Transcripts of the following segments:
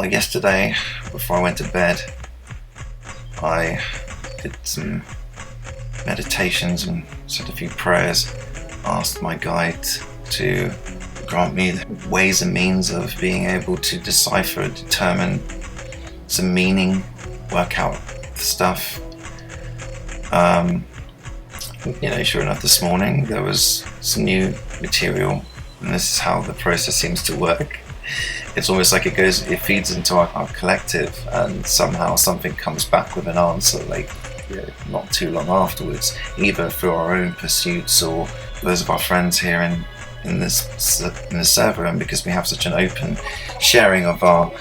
Well, yesterday, before I went to bed, I did some meditations and said a few prayers, asked my guide to grant me ways and means of being able to decipher, determine some meaning, work out stuff. Sure enough, this morning there was some new material, and this is how the process seems to work. It's almost like it feeds into our collective, and somehow something comes back with an answer, not too long afterwards, either through our own pursuits or those of our friends here in the server. And because we have such an open sharing of our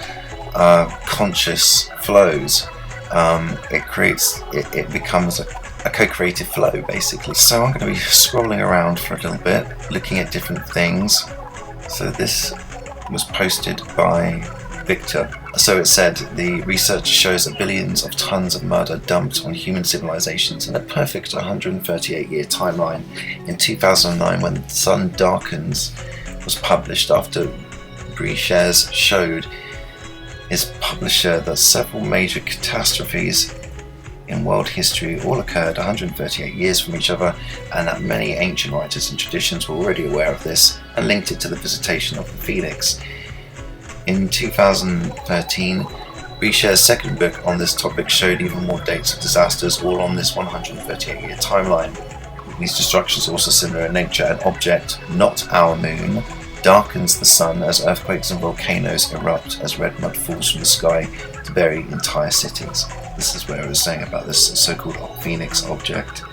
conscious flows, it becomes a co-creative flow, basically. So I'm going to be scrolling around for a little bit, looking at different things. So this was posted by Victor. So it said, the research shows that billions of tons of mud are dumped on human civilizations in a perfect 138-year timeline. In 2009, when The Sun Darkens was published after BRIO showed his publisher that several major catastrophes in world history all occurred 138 years from each other, and that many ancient writers and traditions were already aware of this and linked it to the visitation of the Phoenix. In 2013, BRIO's second book on this topic showed even more dates of disasters, all on this 138-year timeline. These destructions are also similar in nature. An object, not our moon, darkens the sun as earthquakes and volcanoes erupt, as red mud falls from the sky to bury entire cities. This is where I was saying about this so-called Phoenix object.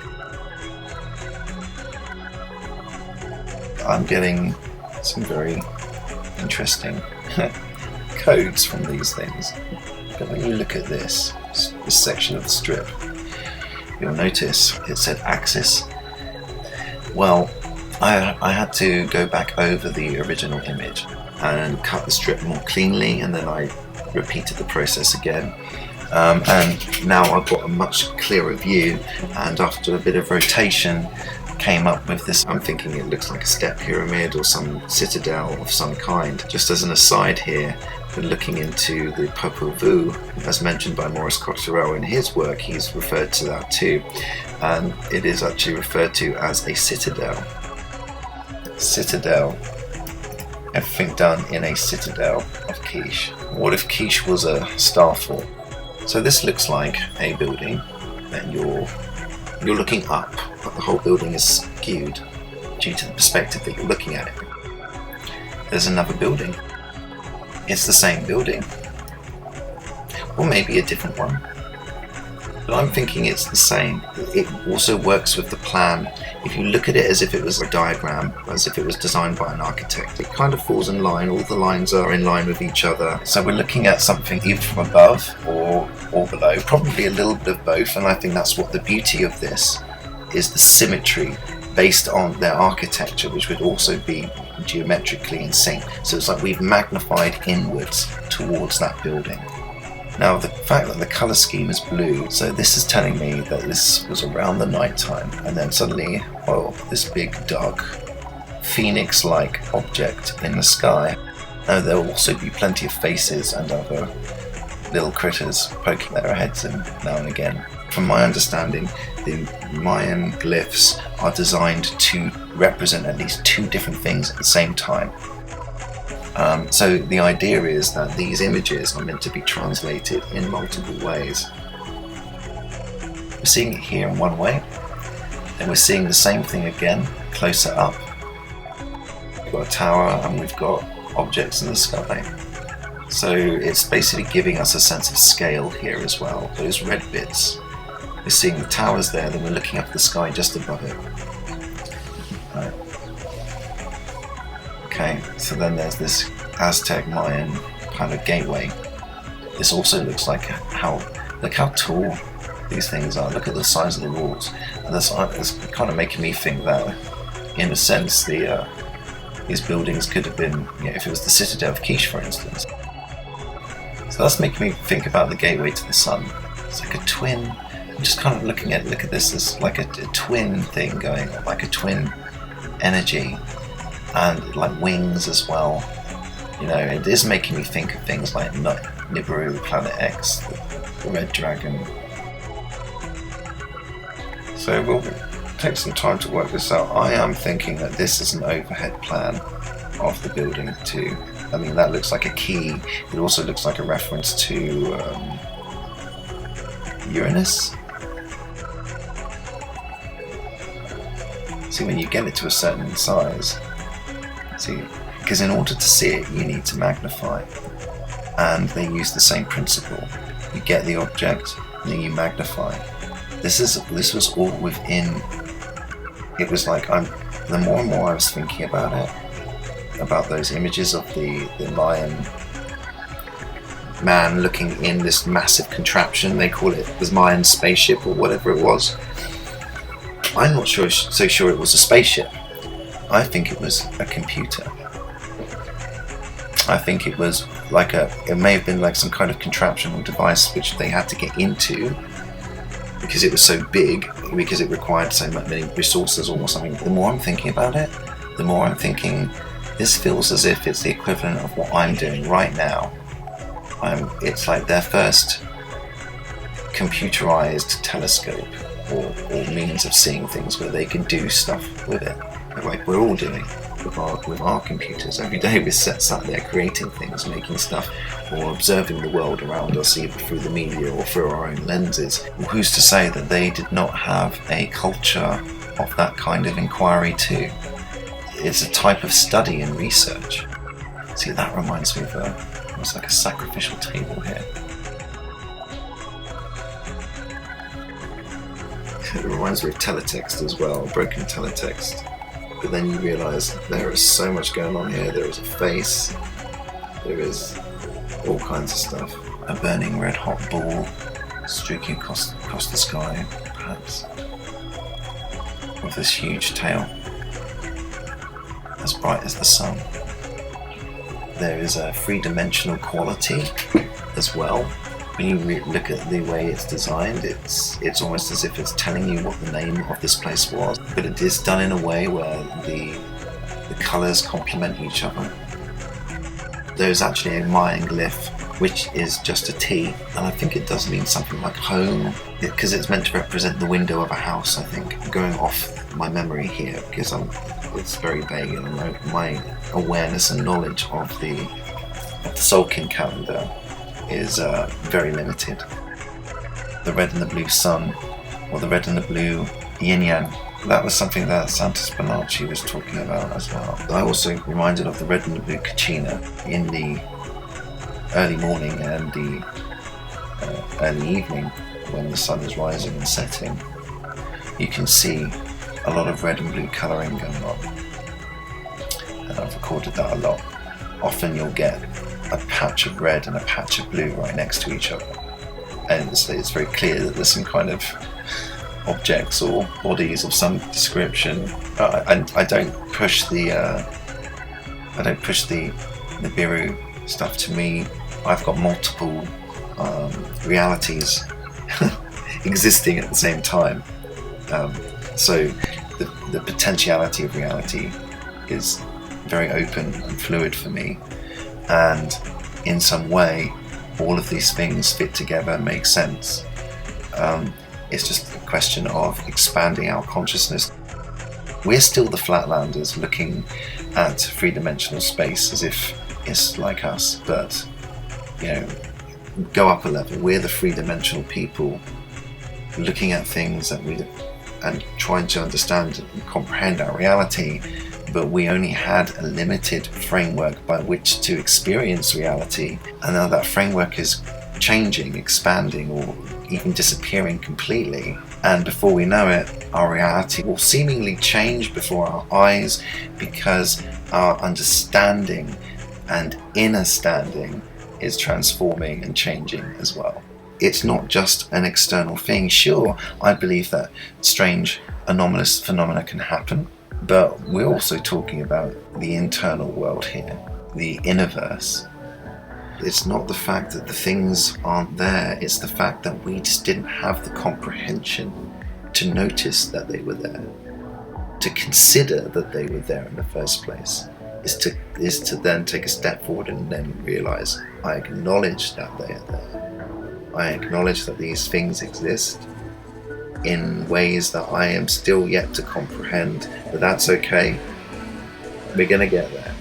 I'm getting some very interesting codes from these things. But when you look at this section of the strip, you'll notice it said axis. Well, I had to go back over the original image and cut the strip more cleanly, and then I repeated the process again. And now I've got a much clearer view, and after a bit of rotation came up with this. I'm thinking it looks like a step pyramid or some citadel of some kind. Just as an aside here, when looking into the Popol Vuh, as mentioned by Maurice Cotterell in his work, he's referred to that too, and it is actually referred to as a citadel. Citadel. Everything done in a citadel of quiche. What if quiche was a star fort? So this looks like a building, and you're looking up, but the whole building is skewed due to the perspective that you're looking at it. There's another building. It's the same building, or maybe a different one, but I'm thinking it's the same. It also works with the plan. If you look at it as if it was a diagram, as if it was designed by an architect, it kind of falls in line. All the lines are in line with each other. So we're looking at something either from above or below, probably a little bit of both, and I think that's what the beauty of this is, the symmetry based on their architecture, which would also be geometrically in sync. So it's like we've magnified inwards towards that building. Now, the fact that the colour scheme is blue, so this is telling me that this was around the night time, and then suddenly, this big dark phoenix-like object in the sky. Now, there will also be plenty of faces and other little critters poking their heads in now and again. From my understanding, the Mayan glyphs are designed to represent at least two different things at the same time. So the idea is that these images are meant to be translated in multiple ways. We're seeing it here in one way, and we're seeing the same thing again, closer up. We've got a tower and we've got objects in the sky. So it's basically giving us a sense of scale here as well. Those red bits, we're seeing the towers there, then we're looking up at the sky just above it. Right. Okay, so then there's this Aztec Mayan kind of gateway. This also looks like look how tall these things are. Look at the size of the walls. And that's kind of making me think that, in a sense, these buildings could have been, if it was the Citadel of Quiche, for instance. So that's making me think about the gateway to the sun. It's like a twin. I'm just kind of look at this as like a twin thing going on, like a twin energy, and like wings as well. It is making me think of things like Nibiru, Planet X, the Red Dragon. So we'll take some time to work this out. I am thinking that this is an overhead plan of the building too. I mean, that looks like a key. It also looks like a reference to Uranus. See, when you get it to a certain size, see, because in order to see it, you need to magnify. And they use the same principle. You get the object, and then you magnify. This was all within. It was like the more and more I was thinking about it, about those images of the Mayan man looking in this massive contraption. They call it the Mayan spaceship or whatever it was. I'm not so sure it was a spaceship. I think it was a computer. I think it was like it may have been like some kind of contraption or device which they had to get into because it was so big, because it required so many resources or something. The more I'm thinking about it, the more I'm thinking this feels as if it's the equivalent of what I'm doing right now. It's like their first computerized telescope or means of seeing things where they can do stuff with it, like we're all doing with our computers. Every day we're sat there creating things, making stuff, or observing the world around us either through the media or through our own lenses. Who's to say that they did not have a culture of that kind of inquiry too? It's a type of study and research. See, that reminds me of almost like a sacrificial table here. It reminds me of teletext as well, broken teletext. But then you realise there is so much going on here. There is a face, there is all kinds of stuff. A burning red hot ball streaking across the sky, perhaps, with this huge tail, as bright as the sun. There is a three-dimensional quality as well. When you look at the way it's designed, it's almost as if it's telling you what the name of this place was, but it is done in a way where the colours complement each other. There's actually a Mayan glyph, which is just a T, and I think it does mean something like home, because it's meant to represent the window of a house, I think. I'm going off my memory here, because it's very vague, and my awareness and knowledge of the Solkin calendar is very limited. The red and the blue sun, or the red and the blue yin yang, that was something that Santa Spinaci was talking about as well. I also reminded of the red and the blue kachina in the early morning and the early evening when the sun is rising and setting. You can see a lot of red and blue colouring going on, and I've recorded that a lot. Often you'll get a patch of red and a patch of blue right next to each other, and it's very clear that there's some kind of objects or bodies of some description. I don't push the Nibiru stuff. To me, I've got multiple realities existing at the same time, so the potentiality of reality is very open and fluid for me, and in some way all of these things fit together and make sense. It's just a question of expanding our consciousness. We're still the flatlanders looking at three-dimensional space as if it's like us, but go up a level. We're the three-dimensional people looking at things and trying to understand and comprehend our reality, but we only had a limited framework by which to experience reality, and now that framework is changing, expanding, or even disappearing completely, and before we know it, our reality will seemingly change before our eyes, because our understanding and inner standing is transforming and changing as well. It's not just an external thing. Sure, I believe that strange anomalous phenomena can happen, but we're also talking about the internal world here, the innerverse. It's not the fact that the things aren't there, it's the fact that we just didn't have the comprehension to notice that they were there, to consider that they were there in the first place. is to then take a step forward and then realize I acknowledge that they are there. I acknowledge that these things exist in ways that I am still yet to comprehend, but that's okay. We're going to get there.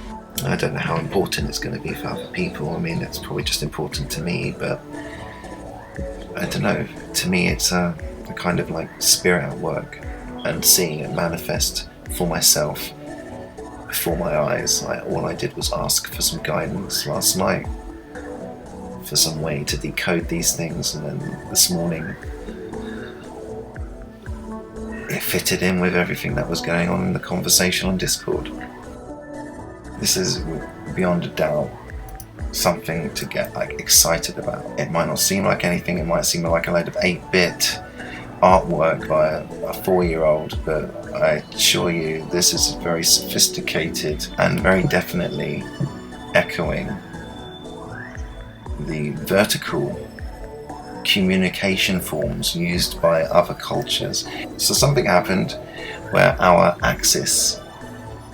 I don't know how important it's going to be for other people. I mean, it's probably just important to me, but I don't know. To me, it's a kind of like spirit at work, and seeing it manifest for myself before my eyes. All I did was ask for some guidance last night, for some way to decode these things, and then this morning it fitted in with everything that was going on in the conversation on Discord. This is beyond a doubt something to get like excited about. It might not seem like anything, it might seem like a load of 8-bit artwork by a 4-year-old, but I assure you this is very sophisticated and very definitely echoing the vertical communication forms used by other cultures. So something happened where our axis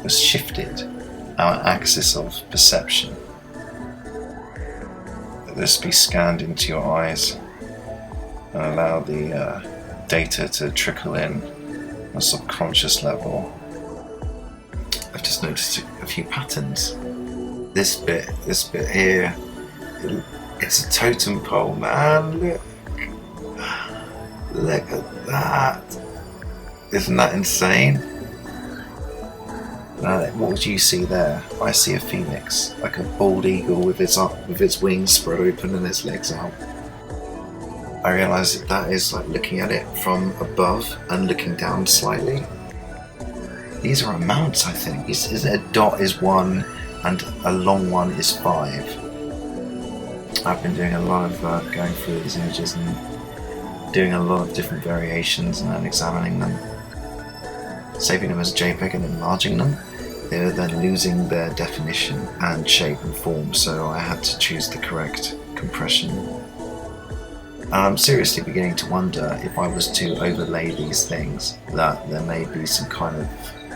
was shifted, our axis of perception. Let this be scanned into your eyes and allow the data to trickle in on a subconscious level. I've just noticed a few patterns. This bit here, it's a totem pole, man. Look at that. Isn't that insane? Now, what would you see there? I see a phoenix, like a bald eagle with its wings spread open and its legs out. I realise that is like looking at it from above and looking down slightly. These are amounts, I think. A dot is 1 and a long one is 5. I've been doing a lot of going through these images and doing a lot of different variations and then examining them, saving them as JPEG and enlarging them. They're then losing their definition and shape and form, so I had to choose the correct compression. And I'm seriously beginning to wonder if I was to overlay these things, that there may be some kind of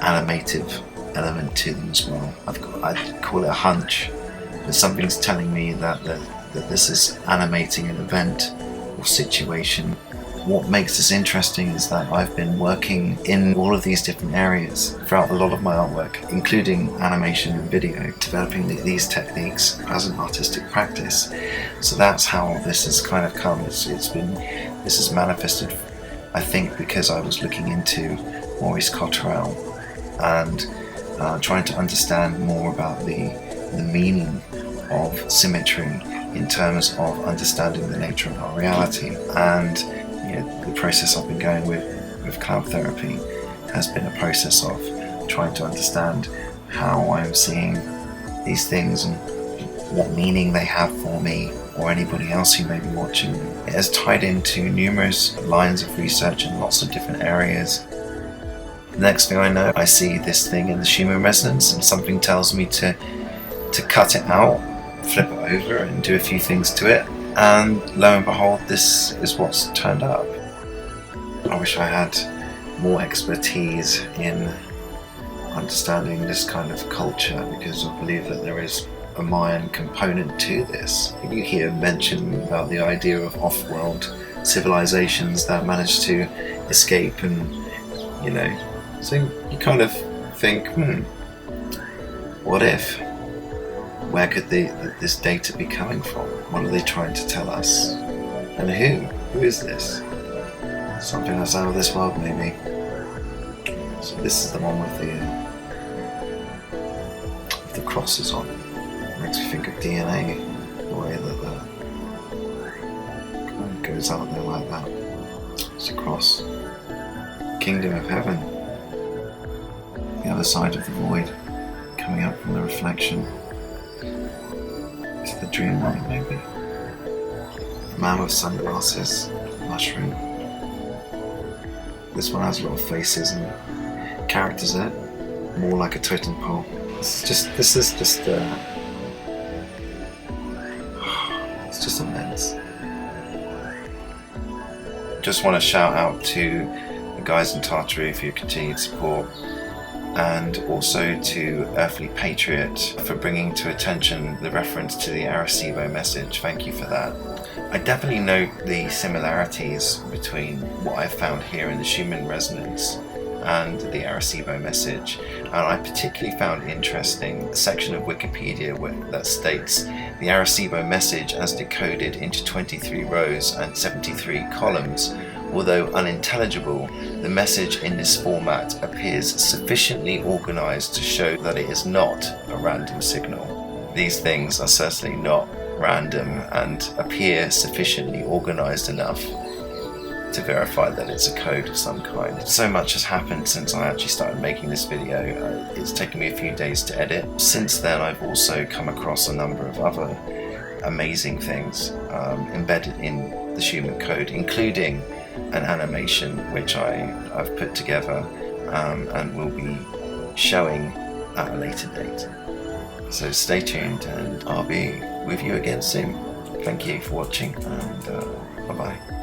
animative element to them as well. I'd call it a hunch, but something's telling me that this is animating an event or situation. What makes this interesting is that I've been working in all of these different areas throughout a lot of my artwork, including animation and video, developing these techniques as an artistic practice. So that's how this has kind of come. This has manifested, I think, because I was looking into Maurice Cotterell and trying to understand more about the meaning of symmetry in terms of understanding the nature of our reality. And the process I've been going with cloud therapy has been a process of trying to understand how I'm seeing these things and what meaning they have for me or anybody else who may be watching. It has tied into numerous lines of research in lots of different areas. The next thing I know, I see this thing in the Schumann Resonance and something tells me to cut it out, flip it over and do a few things to it. And lo and behold, this is what's turned up. I wish I had more expertise in understanding this kind of culture, because I believe that there is a Mayan component to this. You hear mention about the idea of off-world civilizations that managed to escape, and so you kind of think, what if? Where could this data be coming from? What are they trying to tell us? And who is this? Something that's out of this world, maybe. So this is the one with the crosses on. Makes me think of DNA, the way that kind of goes out there like that. It's a cross. Kingdom of heaven. The other side of the void, coming up from the reflection. To the dream world, maybe. The man with sunglasses, mushroom. This one has a lot of faces and characters in it, more like a totem pole. This is just it's just immense. Just want to shout out to the guys in Tartary for your continued support. and also to Earthly Patriot for bringing to attention the reference to the Arecibo message. Thank you for that. I definitely note the similarities between what I found here in the Schumann Resonance and the Arecibo message, and I particularly found interesting a section of Wikipedia that states the Arecibo message as decoded into 23 rows and 73 columns. Although unintelligible, the message in this format appears sufficiently organized to show that it is not a random signal. These things are certainly not random and appear sufficiently organized enough to verify that it's a code of some kind. So much has happened since I actually started making this video. It's taken me a few days to edit. Since then, I've also come across a number of other amazing things embedded in the Schumann code, including an animation which I've put together and will be showing at a later date. So stay tuned, and I'll be with you again soon. Thank you for watching, and bye bye.